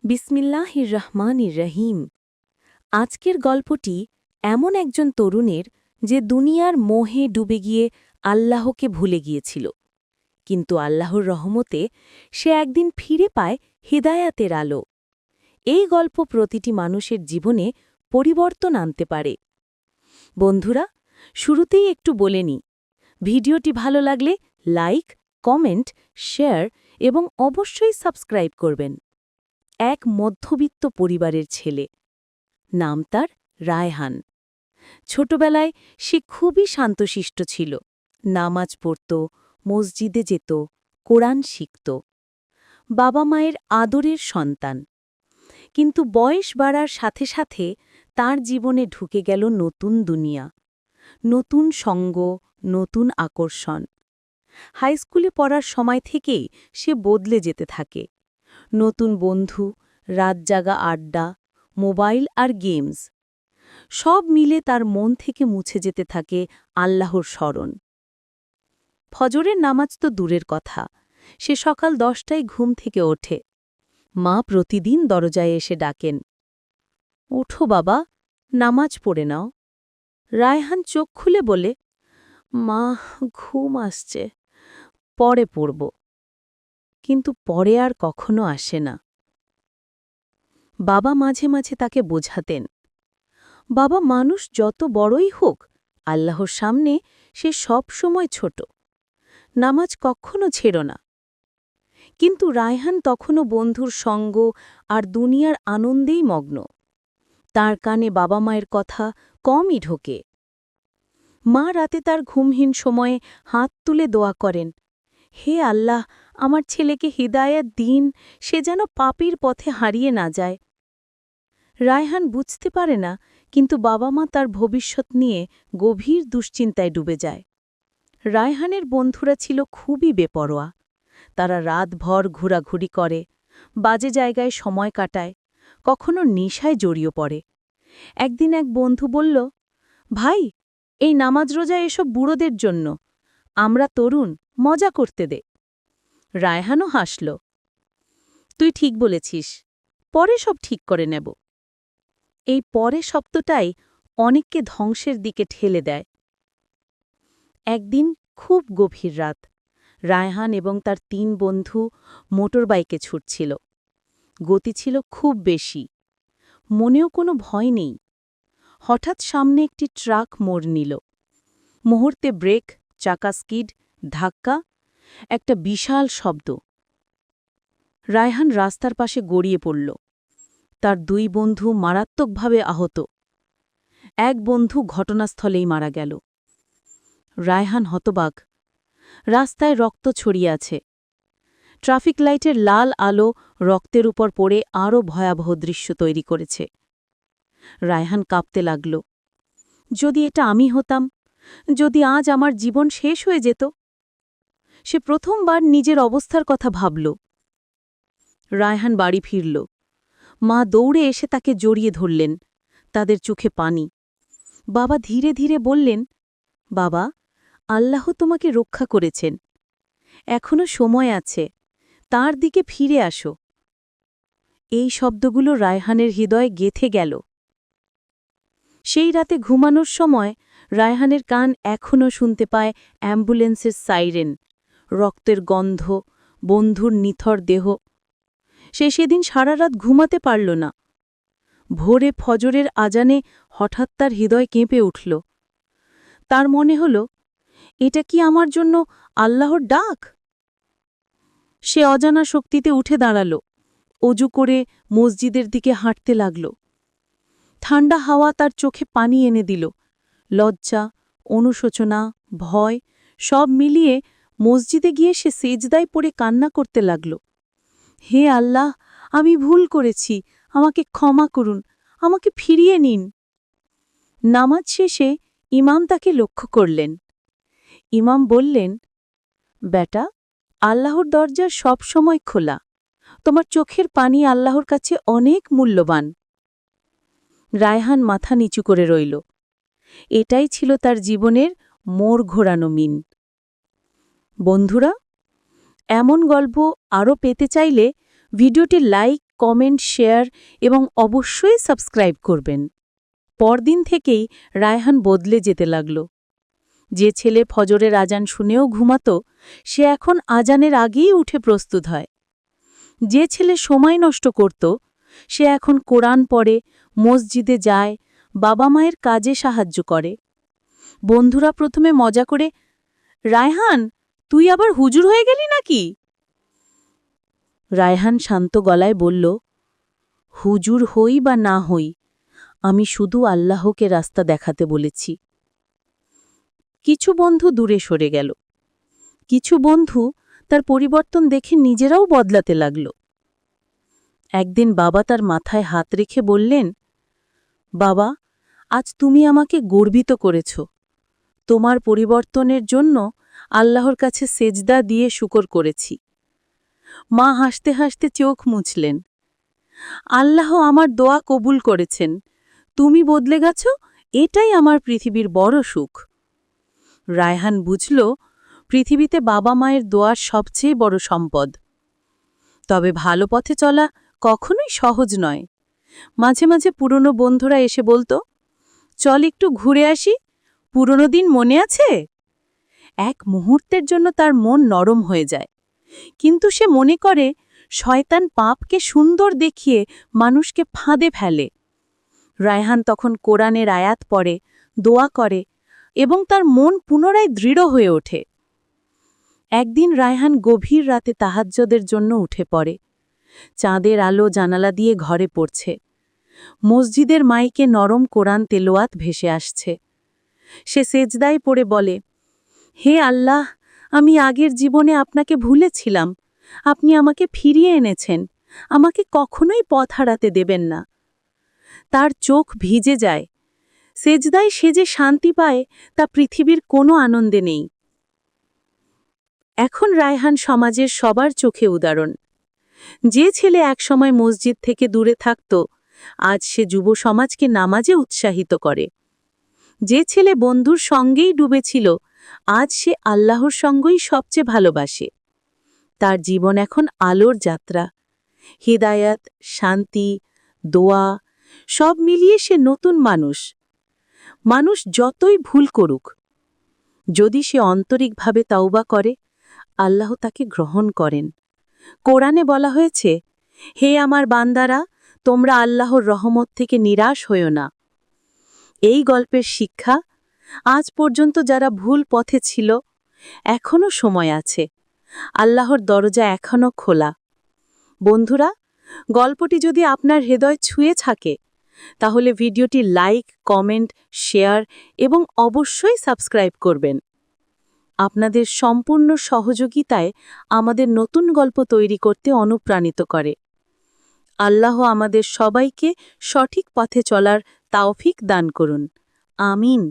বিসমিল্লাহির রহমানির রহিম। আজকের গল্পটি এমন একজন তরুণের যে দুনিয়ার মোহে ডুবে গিয়ে আল্লাহকে ভুলে গিয়েছিল, কিন্তু আল্লাহর রহমতে সে একদিন ফিরে পায় হিদায়াতের আলো। এই গল্প প্রতিটি মানুষের জীবনে পরিবর্তন আনতে পারে। বন্ধুরা, শুরুতেই একটু বলে নিই, ভিডিওটি ভালো লাগলে লাইক, কমেন্ট, শেয়ার এবং অবশ্যই সাবস্ক্রাইব করবেন। এক মধ্যবিত্ত পরিবারের ছেলে, নাম তার রায়হান। ছোটবেলায় সে খুবই শান্তশিষ্ট ছিল, নামাজ পড়ত, মসজিদে যেত, কোরআন শিখত। বাবা মায়ের আদরের সন্তান। কিন্তু বয়স বাড়ার সাথে সাথে তার জীবনে ঢুকে গেল নতুন দুনিয়া, নতুন সঙ্গ, নতুন আকর্ষণ। হাইস্কুলে পড়ার সময় থেকেই সে বদলে যেতে থাকে। নতুন বন্ধু, রাতজাগা আড্ডা, মোবাইল আর গেমস, সব মিলে তার মন থেকে মুছে যেতে থাকে আল্লাহর স্মরণ। ফজরের নামাজ তো দূরের কথা, সে সকাল 10টায় ঘুম থেকে ওঠে। মা প্রতিদিন দরজায় এসে ডাকেন, ওঠো বাবা, নামাজ পড়ে নাও। রায়হান চোখ খুলে বলে, মা, ঘুম আসছে, পরে পড়ব। কিন্তু পরে আর কখনো আসে না। বাবা মাঝে মাঝে তাকে বোঝাতেন, বাবা, মানুষ যত বড়ই হোক, আল্লাহর সামনে সে সব সময় ছোট, নামাজ কখনো ছেড়ো না। কিন্তু রায়হান তখনও বন্ধুর সঙ্গ আর দুনিয়ার আনন্দেই মগ্ন। তার কানে বাবা মায়ের কথা কমই ঢোকে। মা রাতে তার ঘুমহীন সময়ে হাত তুলে দোয়া করেন, হে আল্লাহ, আমার ছেলেকে হিদায়াত দিন, সে যেন পাপীর পথে হারিয়ে না যায়। রায়হান বুঝতে পারে না, কিন্তু বাবা মা তার ভবিষ্যৎ নিয়ে গভীর দুশ্চিন্তায় ডুবে যায়। রায়হানের বন্ধুরা ছিল খুবই বেপরোয়া। তারা রাতভর ঘোরাঘুরি করে, বাজে জায়গায় সময় কাটায়, কখনো নেশায় জড়িয়ে পড়ে। একদিন এক বন্ধু বলল, ভাই, এই নামাজ রোজা এসব বুড়োদের জন্য, আমরা তরুণ, মজা করতে দে। রায়হানও হাসল, তুই ঠিক বলেছিস, পরে সব ঠিক করে নেব। এই পরে শব্দটাই অনেককে ধ্বংসের দিকে ঠেলে দেয়। একদিন খুব গভীর রাত, রায়হান এবং তার 3 বন্ধু মোটরবাইকে ছুটছিল। গতি ছিল খুব বেশি, মনেও কোনো ভয় নেই। হঠাৎ সামনে একটি ট্রাক মোড় নিল। মুহূর্তে ব্রেক, চাকা স্কিড, ধাক্কা, একটা বিশাল শব্দ। রায়হান রাস্তার পাশে গড়িয়ে পড়ল। তার 2 বন্ধু মারাত্মকভাবে আহত। এক বন্ধু ঘটনাস্থলেই মারা গেল। রায়হান হতবাক। রাস্তায় রক্ত ছড়িয়ে আছে। ট্রাফিক লাইটের লাল আলো রক্তের উপর পড়ে আরও ভয়াবহ দৃশ্য তৈরি করেছে। রায়হান কাঁপতে লাগল, যদি এটা আমি হতাম, যদি আজ আমার জীবন শেষ হয়ে যেত। সে প্রথমবার নিজের অবস্থার কথা ভাবল। রায়হান বাড়ি ফিরল। মা দৌড়ে এসে তাকে জড়িয়ে ধরলেন, তাদের চোখে পানি। বাবা ধীরে ধীরে বললেন, বাবা, আল্লাহ তোমাকে রক্ষা করেছেন, এখনো সময় আছে, তার দিকে ফিরে আসো। এই শব্দগুলো রায়হানের হৃদয়ে গেঁথে গেল। সেই রাতে ঘুমানোর সময় রায়হানের কান এখনও শুনতে পায় অ্যাম্বুলেন্সের সাইরেন, রক্তের গন্ধ, বন্ধুর নিথর দেহ। সে সেদিন সারা রাত ঘুমাতে পারল না। ভোরে ফজরের আজানে হঠাৎ তার হৃদয় কেঁপে উঠল। তার মনে হল, এটা কি আমার জন্য আল্লাহর ডাক? সে অজানা শক্তিতে উঠে দাঁড়াল, অজু করে মসজিদের দিকে হাঁটতে লাগল। ঠান্ডা হাওয়া তার চোখে পানি এনে দিল। লজ্জা, অনুশোচনা, ভয় সব মিলিয়ে মসজিদে গিয়ে সে সেজদায় পড়ে কান্না করতে লাগল। হে আল্লাহ, আমি ভুল করেছি, আমাকে ক্ষমা করুন, আমাকে ফিরিয়ে নিন। নামাজ শেষে ইমাম তাকে লক্ষ্য করলেন। ইমাম বললেন, বেটা, আল্লাহর দরজা সব সময় খোলা, তোমার চোখের পানি আল্লাহর কাছে অনেক মূল্যবান। রায়হান মাথা নিচু করে রইল। এটাই ছিল তার জীবনের মোড় ঘোরানো মিন। বন্ধুরা, এমন গল্প আরও পেতে চাইলে ভিডিওটি লাইক, কমেন্ট, শেয়ার এবং অবশ্যই সাবস্ক্রাইব করবেন। পরদিন থেকেই রায়হান বদলে যেতে লাগল। যে ছেলে ফজরের আজান শুনেও ঘুমাত, সে এখন আজানের আগেই উঠে প্রস্তুত হয়। যে ছেলে সময় নষ্ট করত, সে এখন কোরআন পড়ে, মসজিদে যায়, বাবা মায়ের কাজে সাহায্য করে। বন্ধুরা প্রথমে মজা করে, রায়হান, তুই আবার হুজুর হয়ে গেলি নাকি? রায়হান শান্ত গলায় বলল, হুজুর হই বা না হই, আমি শুধু আল্লাহকে রাস্তা দেখাতে বলেছি। কিছু বন্ধু দূরে সরে গেল। কিছু বন্ধু তার পরিবর্তন দেখে নিজেরাও বদলাতে লাগল। একদিন বাবা তার মাথায় হাত রেখে বললেন, বাবা, আজ তুমি আমাকে গর্বিত করেছ। তোমার পরিবর্তনের জন্য আল্লাহর কাছে সেজদা দিয়ে শুকর করেছি। মা হাসতে হাসতে চোখ মুছলেন। আল্লাহ আমার দোয়া কবুল করেছেন। তুমি বদলে গেছ, এটাই আমার পৃথিবীর বড় সুখ। রায়হান বুঝল, পৃথিবীতে বাবা মায়ের দোয়ার সবচেয়ে বড় সম্পদ। তবে ভালো পথে চলা কখনোই সহজ নয়। মাঝে মাঝে পুরনো বন্ধুরা এসে বলতো, চল একটু ঘুরে আসি, পুরনো দিন মনে আছে? এক মুহূর্তের জন্য তার মন নরম হয়ে যায়, কিন্তু সে মনে করে শয়তান পাপকে সুন্দর দেখিয়ে মানুষকে ফাঁদে ফেলে। রায়হান তখন কোরআনের আয়াত পড়ে, দোয়া করে এবং তার মন পুনরায় দৃঢ় হয়ে ওঠে। একদিন রায়হান গভীর রাতে তাহাজ্জুদের জন্য উঠে পড়ে। চাঁদের আলো জানালা দিয়ে ঘরে পড়ছে। মসজিদের মাইকে নরম কোরআন তেলাওয়াত ভেসে আসছে। সে সেজদায় পড়ে বলে, হে আল্লাহ, আমি আগের জীবনে আপনাকে ভুলেছিলাম। আপনি আমাকে ফিরিয়ে এনেছেন। আমাকে কখনোই পথ হারাতে দেবেন না। তার চোখ ভিজে যায়। সেজদায় সে যে শান্তি পায়, তা পৃথিবীর কোনো আনন্দে নেই। এখন রায়হান সমাজের সবার চোখে উদাহরণ। যে ছেলে একসময় মসজিদ থেকে দূরে থাকত, আজ সে যুব সমাজকে নামাজে উৎসাহিত করে। যে ছেলে বন্ধুর সঙ্গেই ডুবেছিল, আজ সে আল্লাহর সঙ্গই সবচেয়ে ভালোবাসে। তার জীবন এখন আলোর যাত্রা। হিদায়াত, শান্তি, দোয়া সব মিলিয়ে সে নতুন মানুষ। মানুষ যতই ভুল করুক, যদি সে আন্তরিকভাবে তাওবা করে, আল্লাহ তাকে গ্রহণ করেন। কোরআনে বলা হয়েছে, হে আমার বান্দারা, তোমরা আল্লাহর রহমত থেকে নিরাশ হইও না। এই গল্পের শিক্ষা, আজ পর্যন্ত যারা ভুল পথে ছিল, এখনও সময় আছে। আল্লাহর দরজা এখনও খোলা। বন্ধুরা, গল্পটি যদি আপনার হৃদয় ছুঁয়ে থাকে, তাহলে ভিডিওটি লাইক, কমেন্ট, শেয়ার এবং অবশ্যই সাবস্ক্রাইব করবেন। আপনাদের সম্পূর্ণ সহযোগিতায় আমাদের নতুন গল্প তৈরি করতে অনুপ্রাণিত করে। আল্লাহ আমাদের সবাইকে সঠিক পথে চলার তাওফিক দান করুন। আমিন।